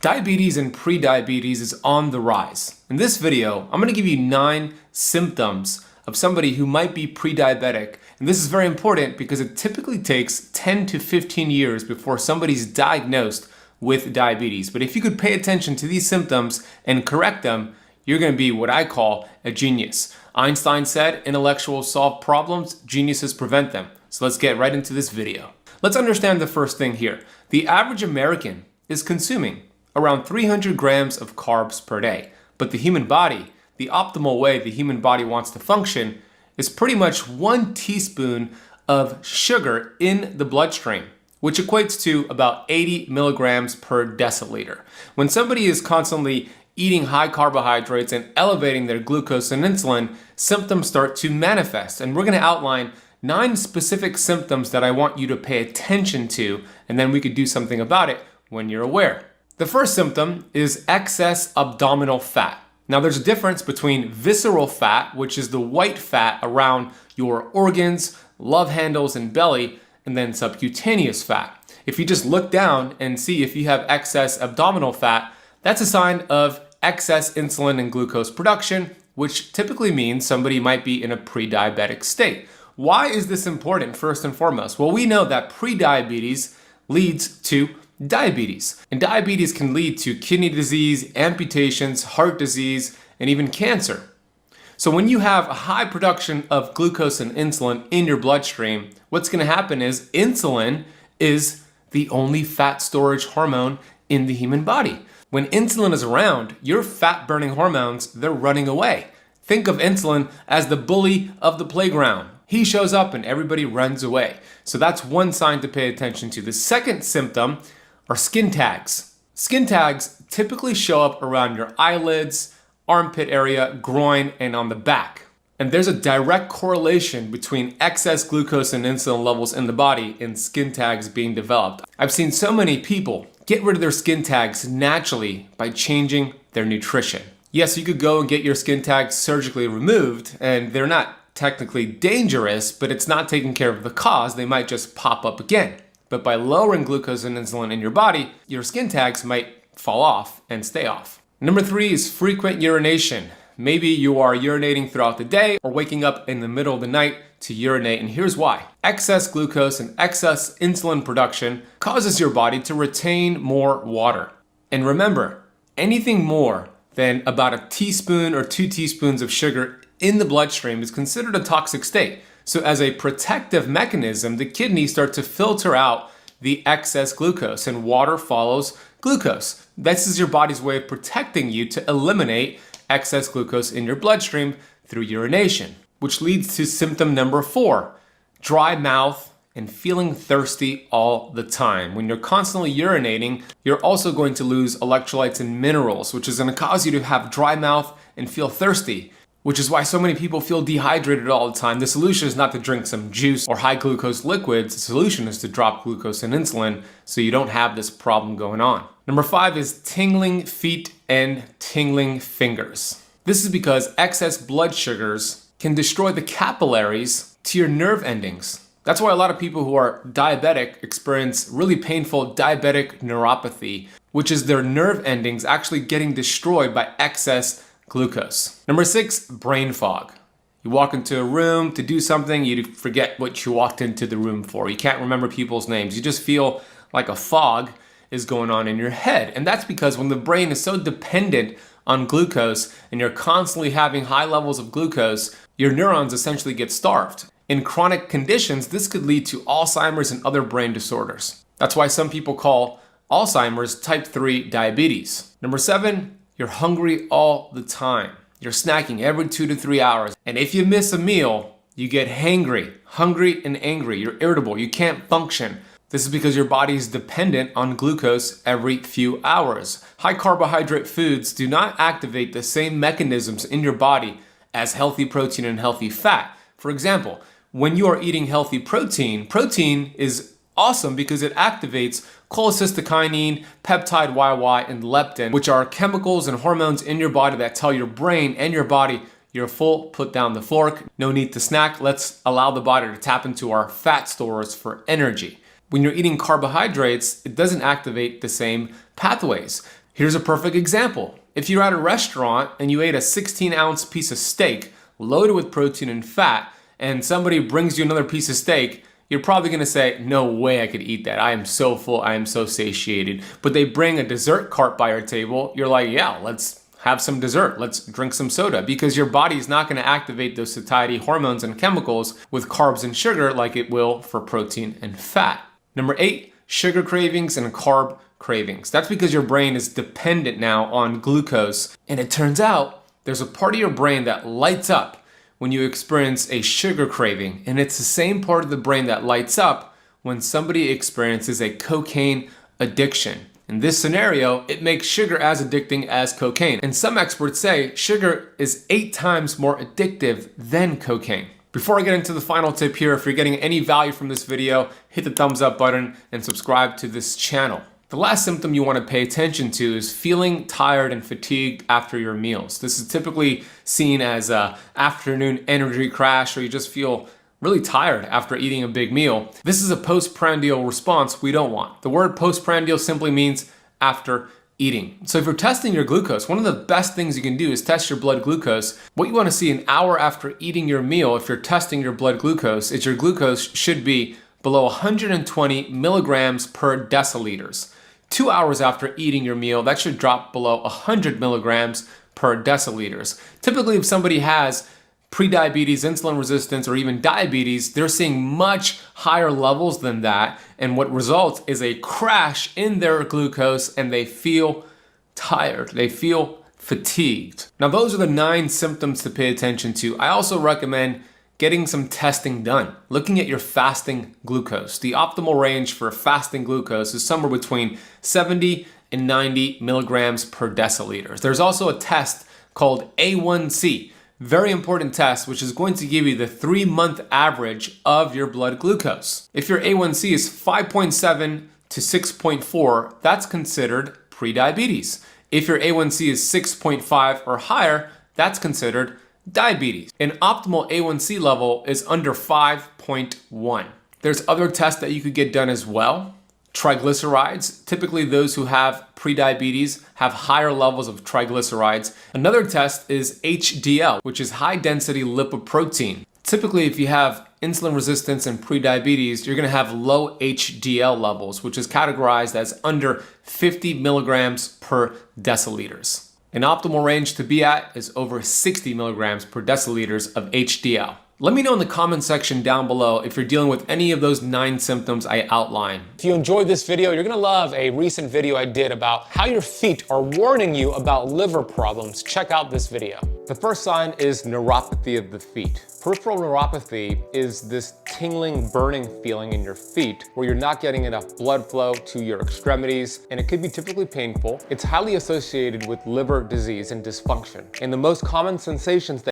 Diabetes and prediabetes is on the rise. In this video, I'm going to give you 9 symptoms of somebody who might be pre-diabetic. And this is very important because it typically takes 10 to 15 years before somebody's diagnosed with diabetes. But if you could pay attention to these symptoms and correct them, you're going to be what I call a genius. Einstein said, intellectuals solve problems, geniuses prevent them. So let's get right into this video. Let's understand the first thing here. The average American is consuming around 300 grams of carbs per day. But the human body, the optimal way the human body wants to function, is pretty much 1 teaspoon of sugar in the bloodstream, which equates to about 80 milligrams per deciliter. When somebody is constantly eating high carbohydrates and elevating their glucose and insulin, symptoms start to manifest. And we're going to outline 9 specific symptoms that I want you to pay attention to, and then we could do something about it when you're aware. The first symptom is excess abdominal fat. Now there's a difference between visceral fat, which is the white fat around your organs, love handles, and belly, and then subcutaneous fat. If you just look down and see if you have excess abdominal fat, that's a sign of excess insulin and glucose production, which typically means somebody might be in a pre-diabetic state. Why is this important first and foremost? Well, we know that pre-diabetes leads to diabetes. And diabetes can lead to kidney disease, amputations, heart disease, and even cancer. So when you have a high production of glucose and insulin in your bloodstream, what's going to happen is insulin is the only fat storage hormone in the human body. When insulin is around, your fat-burning hormones, they're running away. Think of insulin as the bully of the playground. He shows up and everybody runs away. So that's one sign to pay attention to. The second symptom are skin tags. Skin tags typically show up around your eyelids, armpit area, groin, and on the back. And there's a direct correlation between excess glucose and insulin levels in the body and skin tags being developed. I've seen so many people get rid of their skin tags naturally by changing their nutrition. Yes, you could go and get your skin tags surgically removed, and they're not technically dangerous, but it's not taking care of the cause. They might just pop up again. But by lowering glucose and insulin in your body, your skin tags might fall off and stay off. Number 3 is frequent urination. Maybe you are urinating throughout the day or waking up in the middle of the night to urinate, and here's why. Excess glucose and excess insulin production causes your body to retain more water. And remember, anything more than about a teaspoon or 2 teaspoons of sugar in the bloodstream is considered a toxic state. So as a protective mechanism, the kidneys start to filter out the excess glucose, and water follows glucose. This is your body's way of protecting you to eliminate excess glucose in your bloodstream through urination, which leads to symptom number 4, dry mouth and feeling thirsty all the time. When you're constantly urinating, you're also going to lose electrolytes and minerals, which is going to cause you to have dry mouth and feel thirsty, which is why so many people feel dehydrated all the time. The solution is not to drink some juice or high glucose liquids. The solution is to drop glucose and insulin so you don't have this problem going on. Number 5 is tingling feet and tingling fingers. This is because excess blood sugars can destroy the capillaries to your nerve endings. That's why a lot of people who are diabetic experience really painful diabetic neuropathy, which is their nerve endings actually getting destroyed by excess glucose. Number 6, brain fog. You walk into a room to do something, you forget what you walked into the room for. You can't remember people's names. You just feel like a fog is going on in your head. And that's because when the brain is so dependent on glucose and you're constantly having high levels of glucose, your neurons essentially get starved. In chronic conditions, this could lead to Alzheimer's and other brain disorders. That's why some people call Alzheimer's type 3 diabetes. Number 7, you're hungry all the time. You're snacking every 2 to 3 hours. And if you miss a meal, you get hangry, hungry and angry. You're irritable. You can't function. This is because your body is dependent on glucose every few hours. High carbohydrate foods do not activate the same mechanisms in your body as healthy protein and healthy fat. For example, when you are eating healthy protein, protein is awesome because it activates cholecystokinin, peptide YY, and leptin, which are chemicals and hormones in your body that tell your brain and your body you're full, put down the fork, no need to snack. Let's allow the body to tap into our fat stores for energy. When you're eating carbohydrates, it doesn't activate the same pathways. Here's a perfect example. If you're at a restaurant and you ate a 16-ounce piece of steak loaded with protein and fat, and somebody brings you another piece of steak, you're probably gonna say, no way I could eat that. I am so full, I am so satiated. But they bring a dessert cart by your table, you're like, yeah, let's have some dessert, let's drink some soda, because your body is not gonna activate those satiety hormones and chemicals with carbs and sugar like it will for protein and fat. Number 8, sugar cravings and carb cravings. That's because your brain is dependent now on glucose, and it turns out there's a part of your brain that lights up when you experience a sugar craving, and it's the same part of the brain that lights up when somebody experiences a cocaine addiction. In this scenario, it makes sugar as addicting as cocaine, and some experts say sugar is 8 times more addictive than cocaine. Before I get into the final tip here, if you're getting any value from this video, hit the thumbs up button and subscribe to this channel. The last symptom you want to pay attention to is feeling tired and fatigued after your meals. This is typically seen as an afternoon energy crash, or you just feel really tired after eating a big meal. This is a postprandial response we don't want. The word postprandial simply means after eating. So if you're testing your glucose, one of the best things you can do is test your blood glucose. What you want to see an hour after eating your meal, if you're testing your blood glucose, is your glucose should be below 120 milligrams per deciliters. 2 hours after eating your meal, that should drop below 100 milligrams per deciliters. Typically, if somebody has prediabetes, insulin resistance, or even diabetes, they're seeing much higher levels than that, and what results is a crash in their glucose, and they feel tired, they feel fatigued. Now, those are the 9 symptoms to pay attention to. I also recommend getting some testing done, looking at your fasting glucose. The optimal range for fasting glucose is somewhere between 70 and 90 milligrams per deciliter. There's also a test called A1C, very important test, which is going to give you the 3-month average of your blood glucose. If your A1C is 5.7 to 6.4, that's considered prediabetes. If your A1C is 6.5 or higher, that's considered diabetes. An optimal A1C level is under 5.1. There's other tests that you could get done as well. Triglycerides, typically those who have prediabetes have higher levels of triglycerides. Another test is HDL, which is high density lipoprotein. Typically, if you have insulin resistance and prediabetes, you're gonna have low HDL levels, which is categorized as under 50 milligrams per deciliters. An optimal range to be at is over 60 milligrams per deciliters of HDL. Let me know in the comment section down below if you're dealing with any of those 9 symptoms I outlined. If you enjoyed this video, you're gonna love a recent video I did about how your feet are warning you about liver problems. Check out this video. The first sign is neuropathy of the feet. Peripheral neuropathy is this tingling, burning feeling in your feet where you're not getting enough blood flow to your extremities, and it could be typically painful. It's highly associated with liver disease and dysfunction. And the most common sensations that